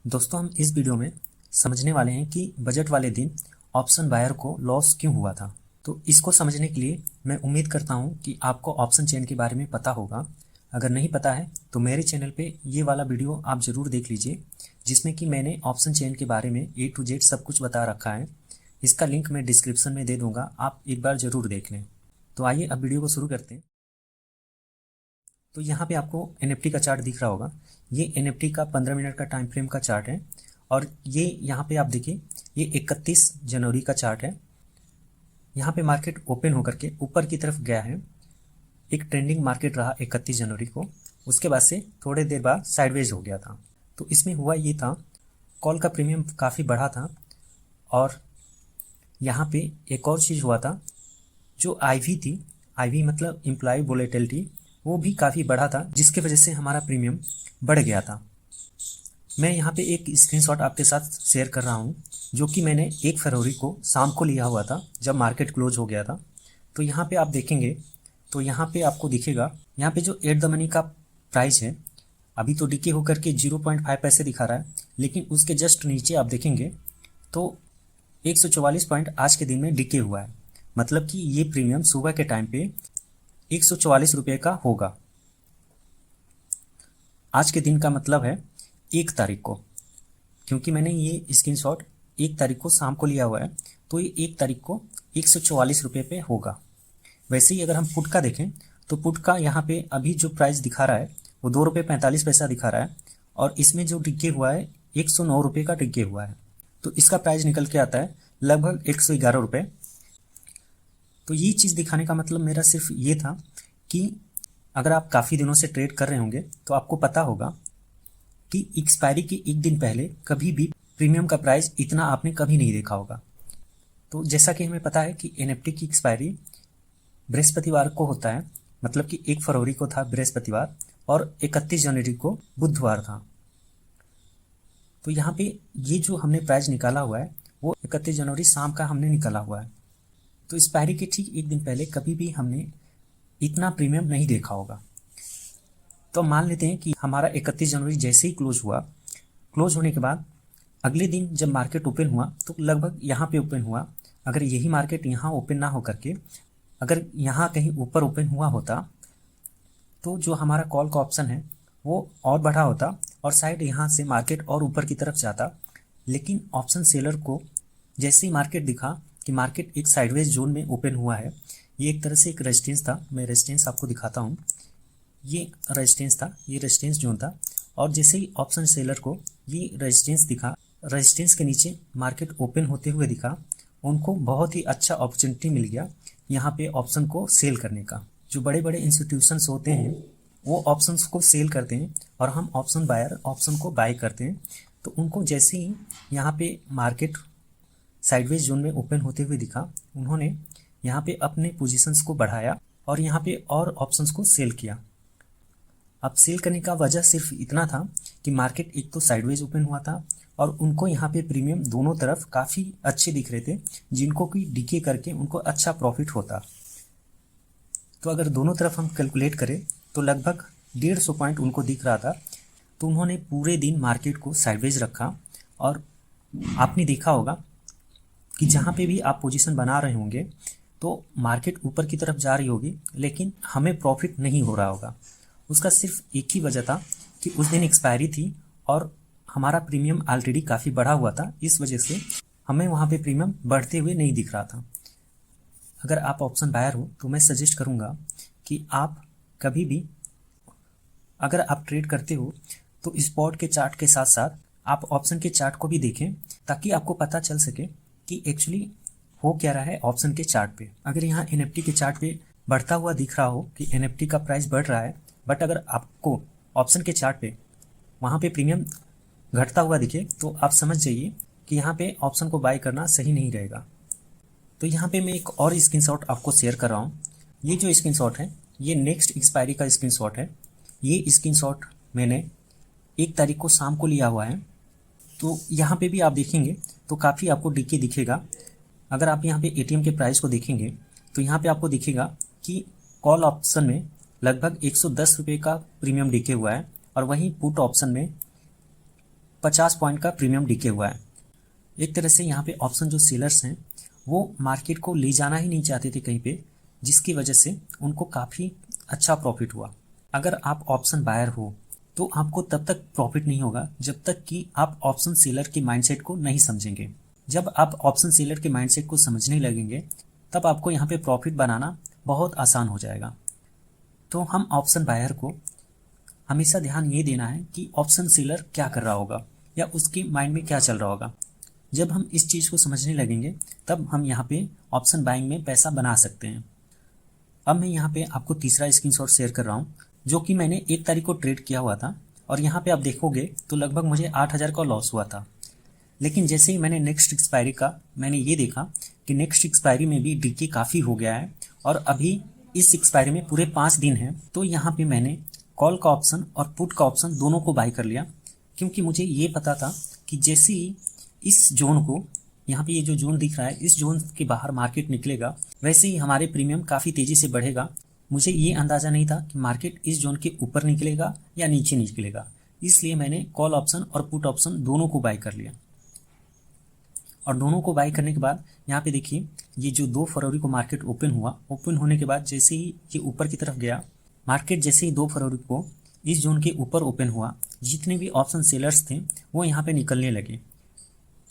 दोस्तों, हम इस वीडियो में समझने वाले हैं कि बजट वाले दिन ऑप्शन बायर को लॉस क्यों हुआ था। तो इसको समझने के लिए मैं उम्मीद करता हूं कि आपको ऑप्शन चेन के बारे में पता होगा। अगर नहीं पता है तो मेरे चैनल पे ये वाला वीडियो आप ज़रूर देख लीजिए, जिसमें कि मैंने ऑप्शन चेन के बारे में A to Z सब कुछ बता रखा है। इसका लिंक मैं डिस्क्रिप्शन में दे दूँगा, आप एक बार ज़रूर देख लें। तो आइए अब वीडियो को शुरू करते हैं। तो यहाँ पे आपको NFT का चार्ट दिख रहा होगा। ये NFT का 15 मिनट का टाइम फ्रेम का चार्ट है और ये यहाँ पे आप देखिए, ये 31 जनवरी का चार्ट है। यहाँ पे मार्केट ओपन होकर के ऊपर की तरफ गया है। एक ट्रेंडिंग मार्केट रहा 31 जनवरी को, उसके बाद से थोड़े देर बाद साइडवेज हो गया था। तो इसमें हुआ ये था, कॉल का प्रीमियम काफ़ी बढ़ा था और यहाँ पे एक और चीज़ हुआ था, जो IV थी, IV मतलब इम्प्लाई वोलेटिलिटी, वो भी काफ़ी बढ़ा था, जिसके वजह से हमारा प्रीमियम बढ़ गया था। मैं यहाँ पे एक स्क्रीनशॉट आपके साथ शेयर कर रहा हूँ, जो कि मैंने 1 फरवरी को शाम को लिया हुआ था, जब मार्केट क्लोज हो गया था। तो यहाँ पे आप देखेंगे तो यहाँ पे आपको दिखेगा, यहाँ पे जो एट द मनी का प्राइस है, अभी तो डीके होकर के 0.5 पैसे दिखा रहा है, लेकिन उसके जस्ट नीचे आप देखेंगे तो 144 पॉइंट आज के दिन में डीके हुआ है। मतलब कि ये प्रीमियम सुबह के टाइम पे 144 रुपये का होगा। आज के दिन का मतलब है 1 तारीख को, क्योंकि मैंने ये स्क्रीनशॉट 1 तारीख को शाम को लिया हुआ है, तो ये 1 तारीख को 144 रुपये पे होगा। वैसे ही अगर हम पुट का देखें तो पुट का यहाँ पे अभी जो प्राइस दिखा रहा है वो 2 रुपये 45 पैसा दिखा रहा है, और इसमें जो टिके हुआ है 109 रुपये का टिके हुआ है। तो इसका प्राइस निकल के आता है लगभग 111 रुपये। तो ये चीज़ दिखाने का मतलब मेरा सिर्फ ये था कि अगर आप काफ़ी दिनों से ट्रेड कर रहे होंगे तो आपको पता होगा कि एक्सपायरी के एक दिन पहले कभी भी प्रीमियम का प्राइस इतना आपने कभी नहीं देखा होगा। तो जैसा कि हमें पता है कि NFT की एक्सपायरी बृहस्पतिवार को होता है, मतलब कि 1 फरवरी को था बृहस्पतिवार और 31 जनवरी को बुधवार था। तो यहाँ पे ये जो हमने प्राइस निकाला हुआ है वो 31 जनवरी शाम का हमने निकाला हुआ है। तो एक्सपायरी के ठीक एक दिन पहले कभी भी हमने इतना प्रीमियम नहीं देखा होगा। तो मान लेते हैं कि हमारा 31 जनवरी जैसे ही क्लोज हुआ, क्लोज होने के बाद अगले दिन जब मार्केट ओपन हुआ तो लगभग यहाँ पे ओपन हुआ। अगर यही मार्केट यहाँ ओपन ना हो करके अगर यहाँ कहीं ऊपर ओपन हुआ होता तो जो हमारा कॉल का ऑप्शन है वो और बढ़ा होता और शायद यहाँ से मार्केट और ऊपर की तरफ जाता। लेकिन ऑप्शन सेलर को जैसे ही मार्केट दिखा कि मार्केट एक साइडवेज जोन में ओपन हुआ है, ये एक तरह से एक रेजिस्टेंस था। मैं रेजिस्टेंस आपको दिखाता हूँ। ये रेजिस्टेंस था, ये रेजिस्टेंस जोन था, और जैसे ही ऑप्शन सेलर को ये रेजिस्टेंस दिखा, रेजिस्टेंस के नीचे मार्केट ओपन होते हुए दिखा, उनको बहुत ही अच्छा अपॉर्चुनिटी मिल गया यहाँ पे ऑप्शन को सेल करने का। जो बड़े बड़े इंस्टीट्यूशंस होते हैं वो ऑप्शंस को सेल करते हैं और हम ऑप्शन बायर ऑप्शन को बाय करते हैं। तो उनको जैसे ही यहाँ पे मार्केट साइडवेज जोन में ओपन होते हुए दिखा, उन्होंने यहाँ पे अपने पोजीशंस को बढ़ाया और यहाँ पे और ऑप्शंस को सेल किया। अब सेल करने का वजह सिर्फ इतना था कि मार्केट एक तो साइडवेज ओपन हुआ था और उनको यहाँ पे प्रीमियम दोनों तरफ काफ़ी अच्छे दिख रहे थे, जिनको कि डीके करके उनको अच्छा प्रॉफिट होता। तो अगर दोनों तरफ हम कैलकुलेट करें तो लगभग 150 पॉइंट उनको दिख रहा था। तो उन्होंने पूरे दिन मार्केट को साइडवेज रखा और आपने देखा होगा कि जहाँ पे भी आप पोजीशन बना रहे होंगे तो मार्केट ऊपर की तरफ जा रही होगी, लेकिन हमें प्रॉफिट नहीं हो रहा होगा। उसका सिर्फ एक ही वजह था कि उस दिन एक्सपायरी थी और हमारा प्रीमियम ऑलरेडी काफ़ी बढ़ा हुआ था। इस वजह से हमें वहाँ पे प्रीमियम बढ़ते हुए नहीं दिख रहा था। अगर आप ऑप्शन बायर हो तो मैं सजेस्ट करूँगा कि आप कभी भी अगर आप ट्रेड करते हो तो स्पॉट के चार्ट के साथ साथ आप ऑप्शन के चार्ट को भी देखें, ताकि आपको पता चल सके कि एक्चुअली हो क्या रहा है ऑप्शन के चार्ट पे। अगर यहाँ NFT के चार्ट पे बढ़ता हुआ दिख रहा हो कि NFT का प्राइस बढ़ रहा है, बट अगर आपको ऑप्शन के चार्ट पे वहाँ पे प्रीमियम घटता हुआ दिखे तो आप समझ जाइए कि यहाँ पे ऑप्शन को बाय करना सही नहीं रहेगा। तो यहाँ पे मैं एक और स्क्रीनशॉट आपको शेयर कर रहा हूँ। ये जो स्क्रीनशॉट है ये नेक्स्ट एक्सपायरी का स्क्रीनशॉट है। ये स्क्रीनशॉट मैंने 1 तारीख को शाम को लिया हुआ है। तो यहाँ पे भी आप देखेंगे तो काफ़ी आपको डीके दिखेगा। अगर आप यहाँ पे ATM के प्राइस को देखेंगे तो यहाँ पे आपको दिखेगा कि कॉल ऑप्शन में लगभग 110 रुपये का प्रीमियम डीके हुआ है और वहीं पुट ऑप्शन में 50 पॉइंट का प्रीमियम डीके हुआ है। एक तरह से यहाँ पे ऑप्शन जो सेलर्स हैं वो मार्केट को ले जाना ही नहीं चाहते थे कहीं पे, जिसकी वजह से उनको काफ़ी अच्छा प्रॉफिट हुआ। अगर आप ऑप्शन बायर हो तो आपको तब तक प्रॉफिट नहीं होगा जब तक कि आप ऑप्शन सेलर के माइंडसेट को नहीं समझेंगे। जब आप ऑप्शन सेलर के माइंडसेट को समझने लगेंगे तब आपको यहाँ पे प्रॉफिट बनाना बहुत आसान हो जाएगा। तो हम ऑप्शन बायर को हमेशा ध्यान ये देना है कि ऑप्शन सेलर क्या कर रहा होगा या उसके माइंड में क्या चल रहा होगा। जब हम इस चीज़ को समझने लगेंगे तब हम यहाँ पे ऑप्शन बाइंग में पैसा बना सकते हैं। अब मैं यहाँ पे आपको तीसरा स्क्रीनशॉट शेयर कर रहा हूँ जो कि मैंने 1 तारीख को ट्रेड किया हुआ था और यहाँ पे आप देखोगे तो लगभग मुझे 8,000 का लॉस हुआ था। लेकिन जैसे ही मैंने नेक्स्ट एक्सपायरी का मैंने ये देखा कि नेक्स्ट एक्सपायरी में भी डीके काफ़ी हो गया है और अभी इस एक्सपायरी में पूरे 5 दिन हैं, तो यहाँ पे मैंने कॉल का ऑप्शन और पुट का ऑप्शन दोनों को बाई कर लिया, क्योंकि मुझे ये पता था कि जैसे ही इस जोन को, यहाँ पे ये जो जोन दिख रहा है, इस जोन के बाहर मार्केट निकलेगा वैसे ही हमारे प्रीमियम काफ़ी तेज़ी से बढ़ेगा। मुझे ये अंदाज़ा नहीं था कि मार्केट इस जोन के ऊपर निकलेगा या नीचे निकलेगा, इसलिए मैंने कॉल ऑप्शन और पुट ऑप्शन दोनों को बाई कर लिया। और दोनों को बाई करने के बाद यहाँ पे देखिए ये जो 2 फरवरी को मार्केट ओपन हुआ, ओपन होने के बाद जैसे ही ये ऊपर की तरफ गया, मार्केट जैसे ही 2 फरवरी को इस जोन के ऊपर ओपन हुआ, जितने भी ऑप्शन सेलर्स थे वो यहाँ पे निकलने लगे,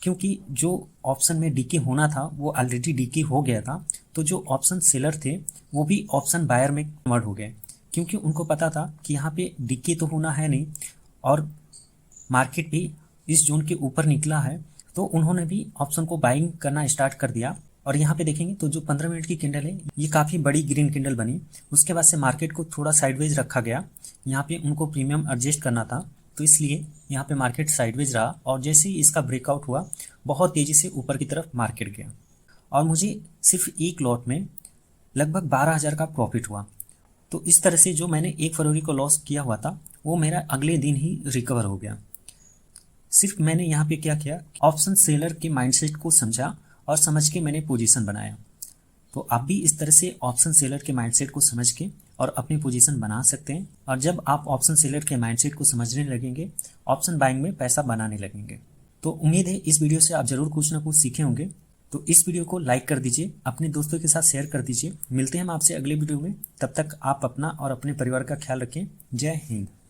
क्योंकि जो ऑप्शन में डीके होना था वो ऑलरेडी डीके हो गया था। तो जो ऑप्शन सेलर थे वो भी ऑप्शन बायर में कन्वर्ट हो गए, क्योंकि उनको पता था कि यहाँ पे डीके तो होना है नहीं और मार्केट भी इस जोन के ऊपर निकला है, तो उन्होंने भी ऑप्शन को बाइंग करना स्टार्ट कर दिया। और यहाँ पे देखेंगे तो जो 15 मिनट की कैंडल है ये काफ़ी बड़ी ग्रीन कैंडल बनी। उसके बाद से मार्केट को थोड़ा साइडवेज रखा गया, यहाँ पे उनको प्रीमियम एडजस्ट करना था तो इसलिए यहाँ पे मार्केट साइडवेज रहा और जैसे ही इसका ब्रेकआउट हुआ बहुत तेज़ी से ऊपर की तरफ मार्केट गया और मुझे सिर्फ एक लॉट में लगभग 12,000 का प्रॉफिट हुआ। तो इस तरह से जो मैंने 1 फरवरी को लॉस किया हुआ था वो मेरा अगले दिन ही रिकवर हो गया। सिर्फ मैंने यहाँ पे क्या किया, ऑप्शन सेलर के माइंडसेट को समझा और समझ के मैंने पोजीशन बनाया। तो आप भी इस तरह से ऑप्शन सेलर के माइंडसेट को समझ के और अपनी पोजीशन बना सकते हैं। और जब आप ऑप्शन सेलर के माइंडसेट को समझने लगेंगे, ऑप्शन बाइंग में पैसा बनाने लगेंगे। तो उम्मीद है इस वीडियो से आप जरूर कुछ ना कुछ सीखे होंगे। तो इस वीडियो को लाइक कर दीजिए, अपने दोस्तों के साथ शेयर कर दीजिए। मिलते हैं हम आपसे अगले वीडियो में, तब तक आप अपना और अपने परिवार का ख्याल रखें। जय हिंद।